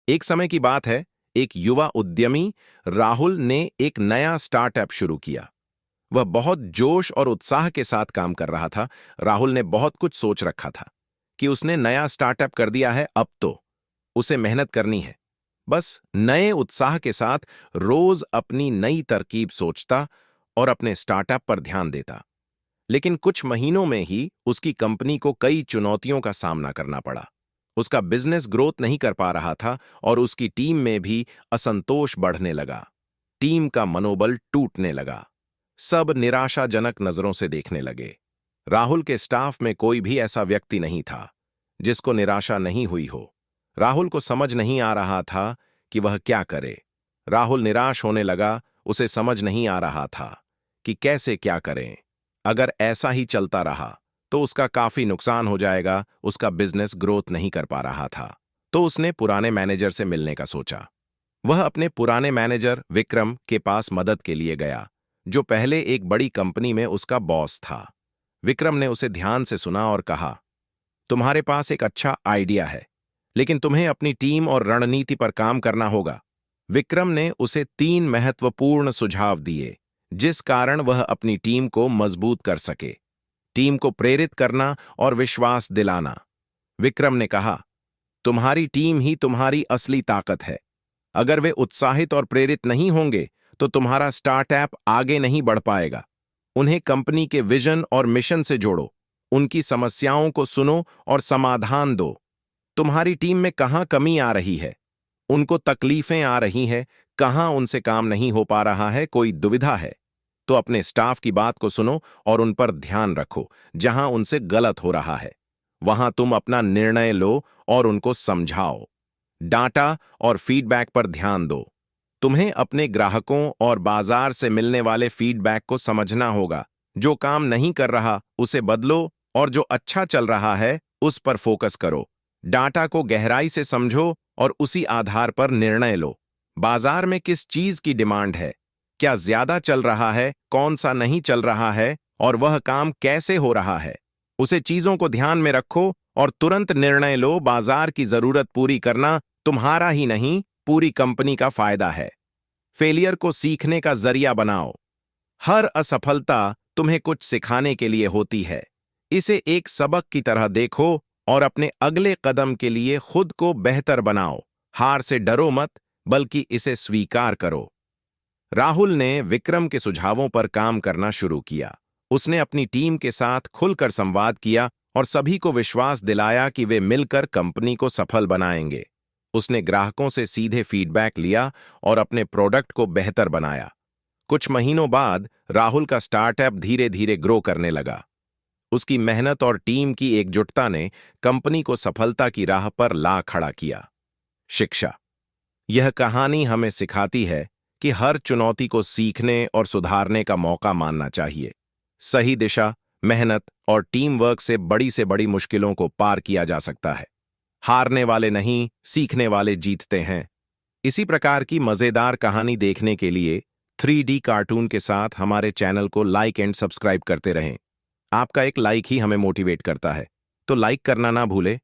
एक समय की बात है, एक युवा उद्यमी राहुल ने एक नया स्टार्टअप शुरू किया। वह बहुत जोश और उत्साह के साथ काम कर रहा था। राहुल ने बहुत कुछ सोच रखा था कि उसने नया स्टार्टअप कर दिया है, अब तो उसे मेहनत करनी है। बस नए उत्साह के साथ रोज अपनी नई तरकीब सोचता और अपने स्टार्टअप पर ध्यान देता। लेकिन कुछ महीनों में ही उसकी कंपनी को कई चुनौतियों का सामना करना पड़ा। उसका बिजनेस ग्रोथ नहीं कर पा रहा था और उसकी टीम में भी असंतोष बढ़ने लगा। टीम का मनोबल टूटने लगा। सब निराशाजनक नजरों से देखने लगे। राहुल के स्टाफ में कोई भी ऐसा व्यक्ति नहीं था जिसको निराशा नहीं हुई हो। राहुल को समझ नहीं आ रहा था कि वह क्या करे। राहुल निराश होने लगा। उसे समझ नहीं आ रहा था कि कैसे क्या करें। अगर ऐसा ही चलता रहा तो उसका काफी नुकसान हो जाएगा। उसका बिजनेस ग्रोथ नहीं कर पा रहा था। तो उसने पुराने मैनेजर से मिलने का सोचा। वह अपने पुराने मैनेजर विक्रम के पास मदद के लिए गया, जो पहले एक बड़ी कंपनी में उसका बॉस था। विक्रम ने उसे ध्यान से सुना और कहा, तुम्हारे पास एक अच्छा आइडिया है, लेकिन तुम्हें अपनी टीम और रणनीति पर काम करना होगा। विक्रम ने उसे 3 महत्वपूर्ण सुझाव दिए, जिस कारण वह अपनी टीम को मजबूत कर सके। टीम को प्रेरित करना और विश्वास दिलाना। विक्रम ने कहा, तुम्हारी टीम ही तुम्हारी असली ताकत है। अगर वे उत्साहित और प्रेरित नहीं होंगे तो तुम्हारा स्टार्टअप आगे नहीं बढ़ पाएगा। उन्हें कंपनी के विजन और मिशन से जोड़ो। उनकी समस्याओं को सुनो और समाधान दो। तुम्हारी टीम में कहां कमी आ रही है, उनको तकलीफें आ रही हैं, कहां उनसे काम नहीं हो पा रहा है, कोई दुविधा है, तो अपने स्टाफ की बात को सुनो और उन पर ध्यान रखो। जहां उनसे गलत हो रहा है वहां तुम अपना निर्णय लो और उनको समझाओ। डाटा और फीडबैक पर ध्यान दो। तुम्हें अपने ग्राहकों और बाजार से मिलने वाले फीडबैक को समझना होगा। जो काम नहीं कर रहा उसे बदलो और जो अच्छा चल रहा है उस पर फोकस करो। डाटा को गहराई से समझो और उसी आधार पर निर्णय लो। बाजार में किस चीज की डिमांड है, क्या ज्यादा चल रहा है, कौन सा नहीं चल रहा है और वह काम कैसे हो रहा है, उसे चीजों को ध्यान में रखो और तुरंत निर्णय लो। बाजार की जरूरत पूरी करना तुम्हारा ही नहीं, पूरी कंपनी का फायदा है। फेलियर को सीखने का जरिया बनाओ। हर असफलता तुम्हें कुछ सिखाने के लिए होती है। इसे एक सबक की तरह देखो और अपने अगले कदम के लिए खुद को बेहतर बनाओ। हार से डरो मत, बल्कि इसे स्वीकार करो। राहुल ने विक्रम के सुझावों पर काम करना शुरू किया। उसने अपनी टीम के साथ खुलकर संवाद किया और सभी को विश्वास दिलाया कि वे मिलकर कंपनी को सफल बनाएंगे। उसने ग्राहकों से सीधे फीडबैक लिया और अपने प्रोडक्ट को बेहतर बनाया। कुछ महीनों बाद राहुल का स्टार्टअप धीरे धीरे ग्रो करने लगा। उसकी मेहनत और टीम की एकजुटता ने कंपनी को सफलता की राह पर ला खड़ा किया। शिक्षा। यह कहानी हमें सिखाती है कि हर चुनौती को सीखने और सुधारने का मौका मानना चाहिए। सही दिशा, मेहनत और टीम वर्क से बड़ी मुश्किलों को पार किया जा सकता है। हारने वाले नहीं, सीखने वाले जीतते हैं। इसी प्रकार की मजेदार कहानी देखने के लिए 3D कार्टून के साथ हमारे चैनल को लाइक एंड सब्सक्राइब करते रहें। आपका एक लाइक ही हमें मोटिवेट करता है, तो लाइक करना ना भूले